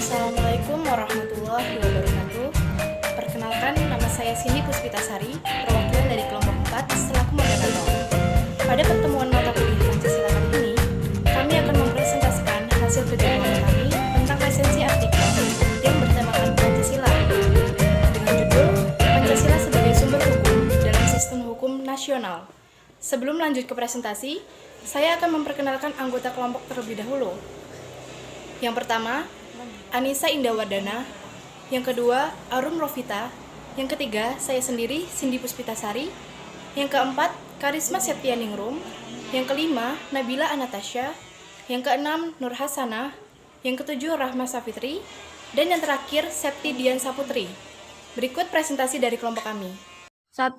Assalamualaikum warahmatullahi wabarakatuh. Perkenalkan, nama saya Cindy Puspitasari, perwakilan dari kelompok 4 selaku moderator. Pada pertemuan mata kuliah Pancasila kali ini, kami akan mempresentasikan hasil kerja kelompok kami tentang esensi artikel yang bertemakan Pancasila dengan judul Pancasila sebagai sumber hukum dalam sistem hukum nasional. Sebelum lanjut ke presentasi, saya akan memperkenalkan anggota kelompok terlebih dahulu. Yang pertama, Anissa Indawardana. Yang kedua, Arum Rofita. Yang ketiga, saya sendiri, Cindy Puspitasari. Yang keempat, Karisma Septianingrum. Yang kelima, Nabila Anatasha. Yang keenam, Nur Hasanah. Yang ketujuh, Rahma Safitri. Dan yang terakhir, Septi Dian Saputri. Berikut presentasi dari kelompok kami. 1.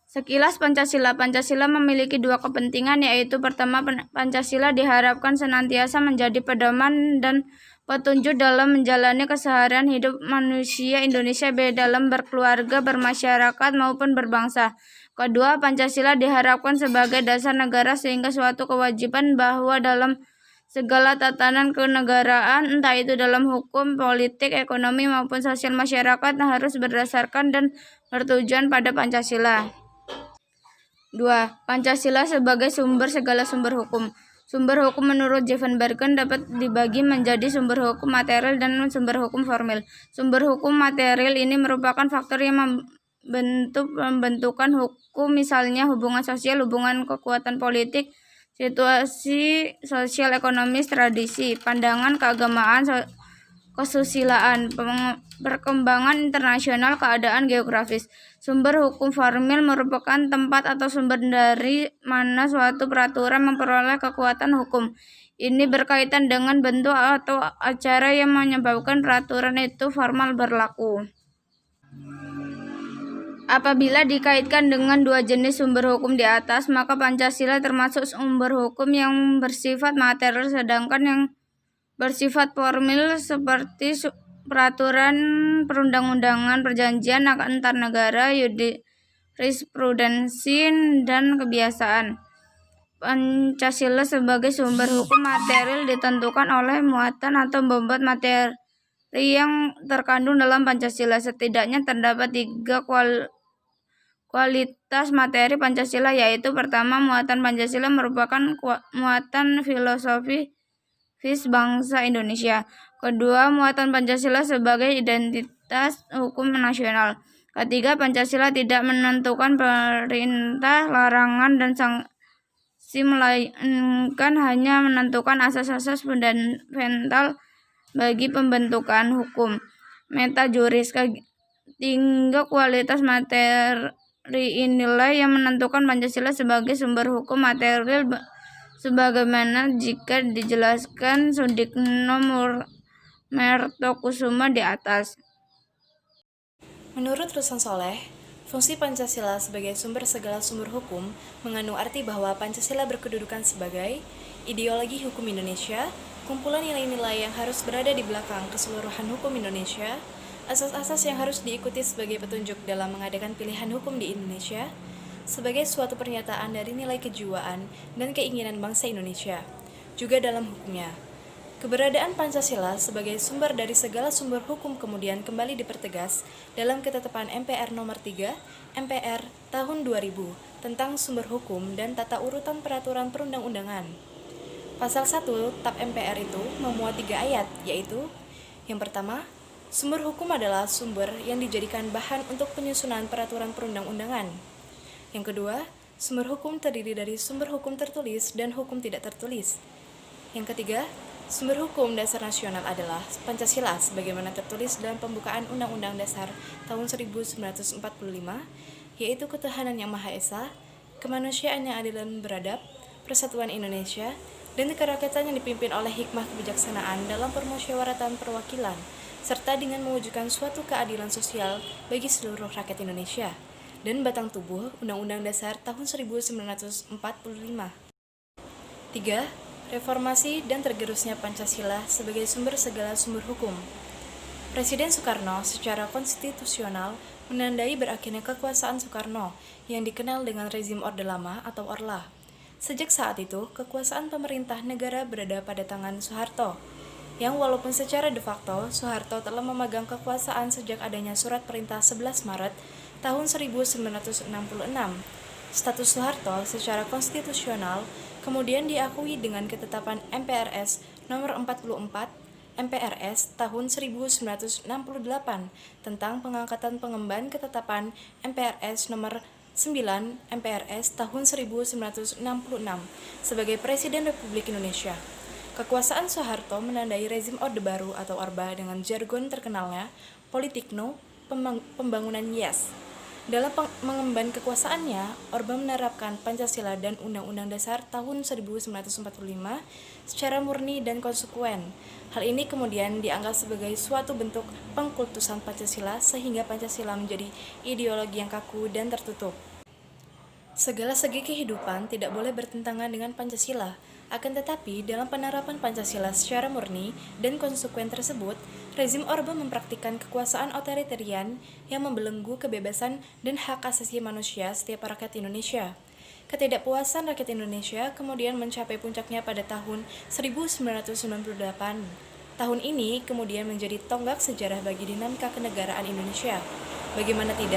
Sekilas Pancasila. Pancasila memiliki dua kepentingan, yaitu pertama, Pancasila diharapkan senantiasa menjadi pedoman dan petunjuk dalam menjalani keseharian hidup manusia Indonesia baik dalam berkeluarga, bermasyarakat, maupun berbangsa. Kedua, Pancasila diharapkan sebagai dasar negara sehingga suatu kewajiban bahwa dalam segala tatanan kenegaraan, entah itu dalam hukum, politik, ekonomi, maupun sosial masyarakat, harus berdasarkan dan bertujuan pada Pancasila. 2. Pancasila sebagai sumber segala sumber hukum. Sumber hukum menurut Jevan Bergen dapat dibagi menjadi sumber hukum material dan sumber hukum formil. Sumber hukum material ini merupakan faktor yang pembentukan hukum, misalnya hubungan sosial, hubungan kekuatan politik, situasi sosial ekonomis, tradisi, pandangan keagamaan, kesusilaan, perkembangan internasional, keadaan geografis. Sumber hukum formil merupakan tempat atau sumber dari mana suatu peraturan memperoleh kekuatan hukum. Ini berkaitan dengan bentuk atau acara yang menyebabkan peraturan itu formal berlaku. Apabila dikaitkan dengan dua jenis sumber hukum di atas, maka Pancasila termasuk sumber hukum yang bersifat material, sedangkan yang bersifat formil seperti peraturan perundang-undangan, perjanjian antar negara, jurisprudensi, dan kebiasaan. Pancasila sebagai sumber hukum material ditentukan oleh muatan atau bobot materi yang terkandung dalam Pancasila. Setidaknya terdapat 3 kualitas materi Pancasila, yaitu pertama, muatan Pancasila merupakan muatan filosofis bangsa Indonesia. Kedua, muatan Pancasila sebagai identitas hukum nasional. Ketiga, Pancasila tidak menentukan perintah, larangan, dan sanksi, melainkan hanya menentukan asas-asas fundamental bagi pembentukan hukum. Meta juris. Ketiga kualitas materi inilah yang menentukan Pancasila sebagai sumber hukum material sebagaimana jika dijelaskan Sudikno Mertokusuma di atas. Menurut Rusan Soleh, fungsi Pancasila sebagai sumber segala sumber hukum mengandung arti bahwa Pancasila berkedudukan sebagai ideologi hukum Indonesia, kumpulan nilai-nilai yang harus berada di belakang keseluruhan hukum Indonesia, asas-asas yang harus diikuti sebagai petunjuk dalam mengadakan pilihan hukum di Indonesia, sebagai suatu pernyataan dari nilai kejiwaan dan keinginan bangsa Indonesia, juga dalam hukumnya. Keberadaan Pancasila sebagai sumber dari segala sumber hukum kemudian kembali dipertegas dalam Ketetapan MPR Nomor 3 MPR Tahun 2000 tentang sumber hukum dan tata urutan peraturan perundang-undangan. Pasal 1 TAP MPR itu memuat 3 ayat, yaitu yang pertama, sumber hukum adalah sumber yang dijadikan bahan untuk penyusunan peraturan perundang-undangan. Yang kedua, sumber hukum terdiri dari sumber hukum tertulis dan hukum tidak tertulis. Yang ketiga, sumber hukum dasar nasional adalah Pancasila sebagaimana tertulis dalam pembukaan Undang-Undang Dasar tahun 1945, yaitu ketuhanan yang Maha Esa, kemanusiaan yang adil dan beradab, persatuan Indonesia, dan kerakyatan yang dipimpin oleh hikmah kebijaksanaan dalam permusyawaratan perwakilan, serta dengan mewujudkan suatu keadilan sosial bagi seluruh rakyat Indonesia, dan batang tubuh Undang-Undang Dasar tahun 1945. 3. Reformasi dan tergerusnya Pancasila sebagai sumber segala sumber hukum. Presiden Soekarno secara konstitusional menandai berakhirnya kekuasaan Soekarno yang dikenal dengan rezim Orde Lama atau Orla. Sejak saat itu, kekuasaan pemerintah negara berada pada tangan Soeharto. yang walaupun secara de facto Soeharto telah memegang kekuasaan sejak adanya Surat Perintah 11 Maret tahun 1966. Status Soeharto secara konstitusional kemudian diakui dengan ketetapan MPRS nomor 44 MPRS tahun 1968 tentang pengangkatan pengemban ketetapan MPRS nomor 9 MPRS tahun 1966 sebagai Presiden Republik Indonesia. Kekuasaan Soeharto menandai rezim Orde Baru atau Orba dengan jargon terkenalnya Politikno Pembangunan Yes. Dalam mengemban kekuasaannya, Orba menerapkan Pancasila dan Undang-Undang Dasar tahun 1945 secara murni dan konsekuen. Hal ini kemudian dianggap sebagai suatu bentuk pengkultusan Pancasila sehingga Pancasila menjadi ideologi yang kaku dan tertutup. Segala segi kehidupan tidak boleh bertentangan dengan Pancasila. Akan tetapi, dalam penerapan Pancasila secara murni dan konsekuen tersebut, rezim Orba mempraktikkan kekuasaan otoritarian yang membelenggu kebebasan dan hak asasi manusia setiap rakyat Indonesia. Ketidakpuasan rakyat Indonesia kemudian mencapai puncaknya pada tahun 1998. Tahun ini kemudian menjadi tonggak sejarah bagi dinamika kenegaraan Indonesia. Bagaimana tidak?